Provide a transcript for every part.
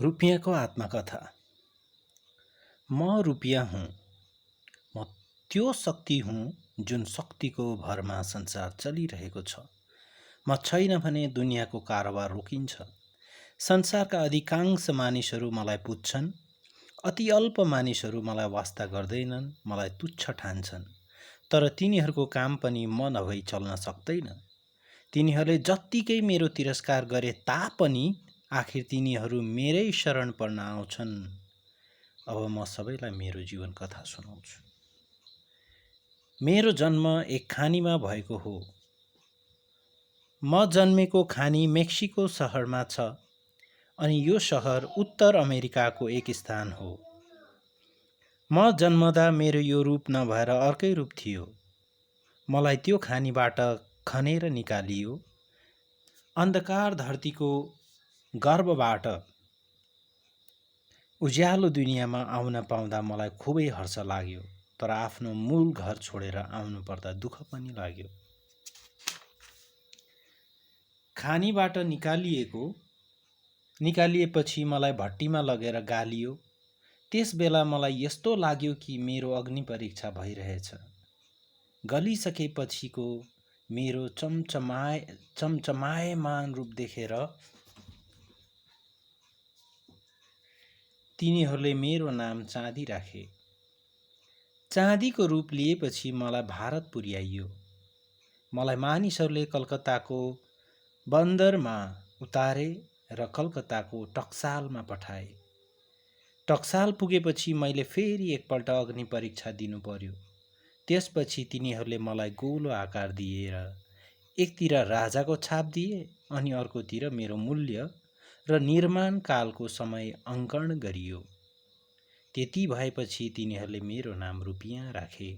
रुपियाँको आत्मकथा। म रुपियाँ हुँ। म त्यो शक्ति हुँ जुन शक्तिको भरमा संसार चलिरहेको छ। म छैन भने दुनियाँको कारोबार रोकिन्छ। संसारका अधिकांश मानिसहरू मलाई पुज्छन्। अति अल्प मानिसहरू मलाई वास्ता गर्दैनन्, मलाई तुच्छ ठान्छन्। तर तिनीहरूको काम पनि म नभई चल्न सक्दैन। तिनीहरूले जत्तिकै मेरो तिरस्कार गरे तापनि आखिर तिनीहरू मेरै शरण पर्न आउँछन्। अब म सबैलाई मेरो जीवन कथा सुनाउँछु। मेरो जन्म एक खानीमा भएको हो। म जन्मेको खानी मेक्सिको सहरमा छ अनि यो सहर उत्तर अमेरिकाको एक स्थान हो। म जन्मदा मेरो यो रूप नभएर अर्कै रूप थियो। मलाई त्यो खानीबाट खनेर निकालियो। अन्धकार धरतीको गर्भबाट उज्यालो दुनियाँमा आउन पाउँदा मलाई खुबै हर्ष लाग्यो। तर आफ्नो मूल घर छोडेर आउनु पर्दा दुःख पनि लाग्यो। खानीबाट निकालिएपछि मलाई भट्टीमा लगेर गालियो। त्यस बेला मलाई यस्तो लाग्यो कि मेरो अग्नि परीक्षा भइरहेछ। गलिसकेपछिको मेरो चमचमायमान रूप देखेर तिनीहरूले मेरो नाम चाँदी राखे। चाँदीको रूप लिएपछि मलाई भारत पुर्याइयो। मलाई मानिसहरूले कलकत्ताको बन्दरमा उतारे र कलकत्ताको टक्सालमा पठाए। टक्साल पुगेपछि मैले फेरि एकपल्ट अग्नि परीक्षा दिनु पर्यो। त्यसपछि तिनीहरूले मलाई गोलो आकार दिएर एकतिर राजाको छाप दिए अनि अर्कोतिर मेरो मूल्य र निर्माण कालको समय अङ्कन गरियो। त्यति भएपछि तिनीहरूले मेरो नाम रुपियाँ राखे।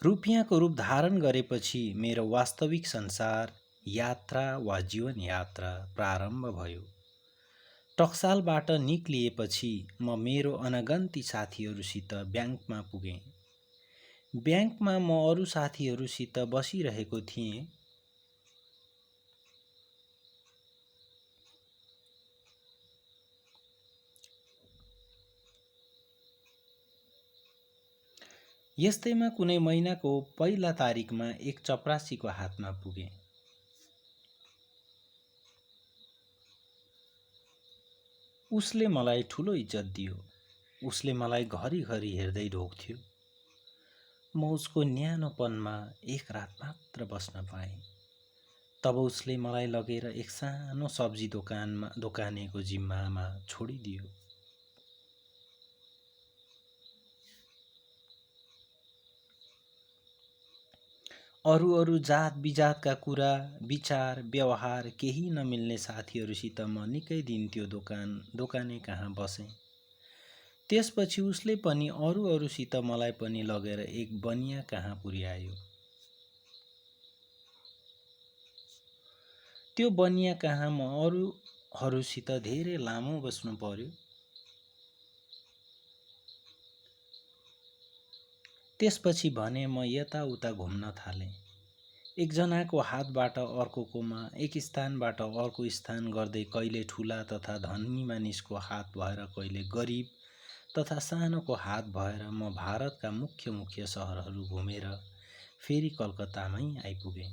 रुपियाँको रूप धारण गरेपछि मेरो वास्तविक संसार यात्रा वा जीवन यात्रा प्रारम्भ भयो। टक्सालबाट निक्लिएपछि म मेरो अनगन्ती साथीहरूसित ब्याङ्कमा पुगेँ। ब्याङ्कमा म अरू साथीहरूसित बसिरहेको थिएँ। यस्तैमा कुनै महिनाको पहिला तारिकमा एक चपरासीको हातमा पुगेँ। उसले मलाई ठुलो इज्जत दियो। उसले मलाई घरिघरि हेर्दै ढोग्थ्यो। म उसको न्यानोपनमा एक रात मात्र बस्न पाएँ। तब उसले मलाई लगेर एक सानो सब्जी दोकानेको जिम्मामा छोडिदियो। अरू जात बिजातका कुरा, विचार, व्यवहार केही नमिल्ने साथीहरूसित म निकै दिन त्यो दोकाने कहाँ बसेँ। त्यसपछि उसले पनि अरूसित मलाई पनि लगेर एक बनिया कहाँ पुर्यायो। त्यो बनिया कहाँ म अरूसित धेरै लामो बस्नु पर्यो। त्यसपछि भने म यताउता घुम्न थालेँ। एकजनाको हातबाट अर्कोकोमा, एक स्थानबाट अर्को स्थान गर्दै कहिले ठुला तथा धनी मानिसको हात भएर कहिले गरिब तथा सानोको हात भएर म भारतका मुख्य सहरहरू घुमेर फेरि कलकत्तामै आइपुगेँ।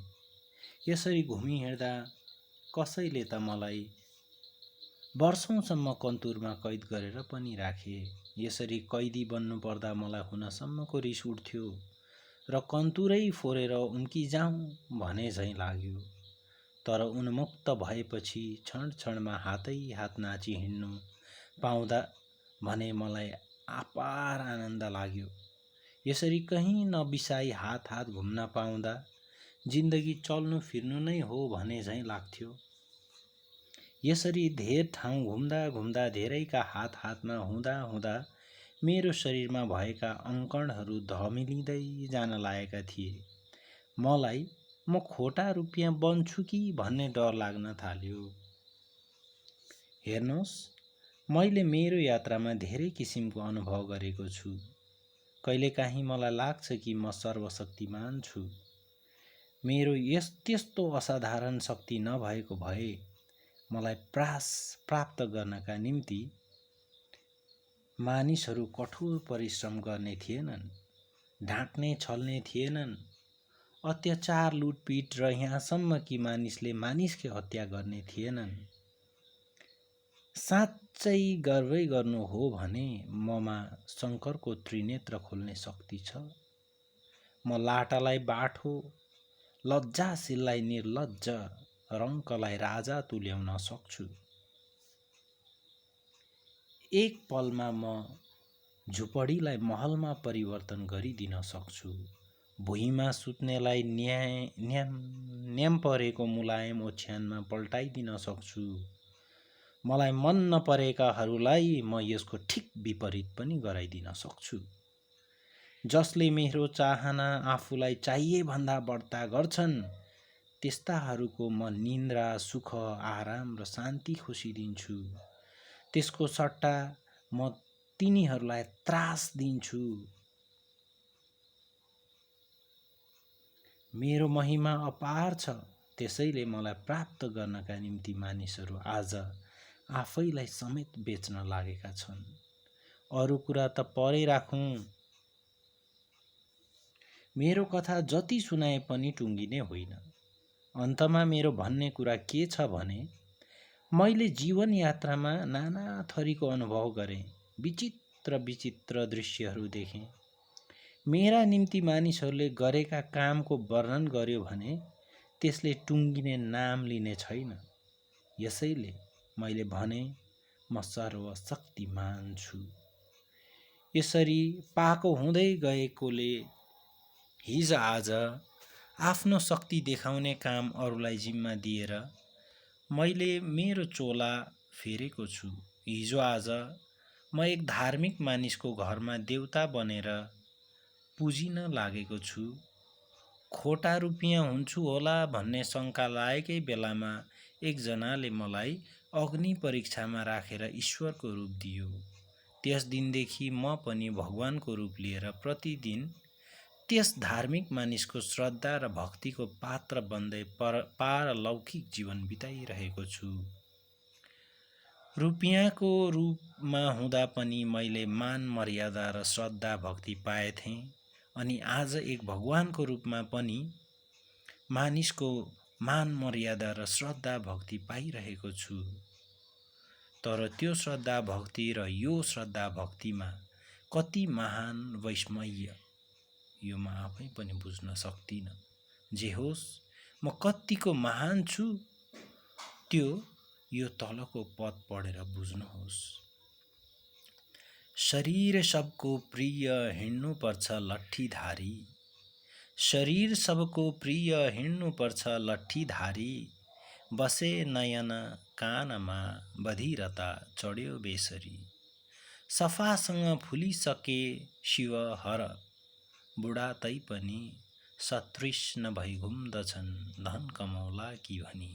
यसरी घुमिहिँड्दा कसैले त मलाई वर्षौंसम्म कन्तुरमा कैद गरेर पनि राखे। यसरी कैदी बन्नु पर्दा मलाई हुनसम्मको रिस उठ्थ्यो र कन्तुरै फोरेर उम्किजाउँ भने झैँ लाग्यो। तर उन्मुक्त भएपछि क्षणमा हातै हात नाची हिँड्नु पाउँदा भने मलाई अपार आनन्द लाग्यो। यसरी कहीँ नबिसाई हात घुम्न पाउँदा जिन्दगी चल्नु फिर्नु नै हो भने झैँ लाग्थ्यो। यसरी धेर ठाउँ घुम्दा धेरैका हातमा हुँदा मेरो शरीरमा भएका अङ्कणहरू धमिलिँदै जान लागेका थिए। मलाई म खोटा रुपियाँ बन्छु कि भन्ने डर लाग्न थाल्यो। हेर्नुहोस्, मैले मेरो यात्रामा धेरै किसिमको अनुभव गरेको छु। कहिलेकाहीँ मलाई लाग्छ कि म सर्वशक्तिमान छु। मेरो त्यस्तो असाधारण शक्ति नभएको भए मलाई प्राप्त गर्नका निम्ति मानिसहरू कठोर परिश्रम गर्ने थिएनन्, ढाक्ने छल्ने थिएनन्, अत्याचार लुटपिट र यहाँसम्म कि मानिसले मानिसकै हत्या गर्ने थिएनन्। साँच्चै गर्वै गर्नु हो भने ममा शङ्करको त्रिनेत्र खोल्ने शक्ति छ। म लाटालाई बाठो, लज्जाशीललाई निर्लज्ज, रङ्कलाई राजा तुल्याउन सक्छु। एक पलमा म झुपडीलाई महलमा परिवर्तन गरिदिन सक्छु। भुइँमा सुत्नेलाई न्याम परेको मुलायम ओछ्यानमा पल्टाइदिन सक्छु। मलाई मन नपरेकाहरूलाई म यसको ठिक विपरीत पनि गराइदिन सक्छु। जसले मेरो चाहना आफूलाई चाहिए भन्दा बढ्ता गर्छन् त्यस्ताहरूको म निन्द्रा, सुख, आराम र शान्ति खोसिदिन्छु। त्यसको सट्टा म तिनीहरूलाई त्रास दिन्छु। मेरो महिमा अपार छ, त्यसैले मलाई प्राप्त गर्नका निम्ति मानिसहरू आज आफैलाई समेत बेच्न लागेका छन्। अरू कुरा त परै राखौँ, मेरो कथा जति सुनाए पनि टुङ्गिने होइन। अन्तमा मेरो भन्ने कुरा के छ भने मैले जीवन यात्रामा नाना थरीको अनुभव गरेँ, विचित्र विचित्र दृश्यहरू देखेँ। मेरा निम्ति मानिसहरूले गरेका कामको वर्णन गर्यो भने त्यसले टुङ्गिने नाम लिने छैन। यसैले मैले भने म सर्वशक्तिमान छु। यसरी पाको हुँदै गएकोले हिजआज आफ्नो शक्ति देखाउने काम अरूलाई जिम्मा दिएर मैले मेरो चोला फेरेको छु। हिजोआज म एक धार्मिक मानिसको घरमा देवता बनेर पुजिन लागेको छु। खोटा रुपियाँ हुन्छु होला भन्ने शङ्का लागेकै बेलामा एकजनाले मलाई अग्नि परीक्षामा राखेर ईश्वरको रूप दियो। त्यस दिनदेखि म पनि भगवानको रूप लिएर प्रतिदिन त्यस धार्मिक मानिसको श्रद्धा र भक्तिको पात्र बन्दै पारलौकिक जीवन बिताइरहेको छु। रुपियाँको रूपमा हुँदा पनि मैले मान मर्यादा र श्रद्धा भक्ति पाएथेँ, अनि आज एक भगवानको रूपमा पनि मानिसको मान मर्यादा र श्रद्धा भक्ति पाइरहेको छु। तर त्यो श्रद्धा भक्ति र यो श्रद्धा भक्तिमा कति महान वैषम्य यो म आफै पनि बुझ्न सक्दिनँ। जे होस्, म कत्तिको महान छु त्यो यो तलको पद पढेर बुझ्नुहोस्। शरीर सबको प्रिय हिँड्नुपर्छ लट्ठीधारी, शरीर सबको प्रिय हिँड्नुपर्छ लट्ठीधारी, बसे नयन कानमा बधिरता चढ्यो बेसरी, सफासँग फुलिसके शिव हर, बुढा तैपनि सतृष्ण भई घुम्दछन् धन कमौला कि भनी।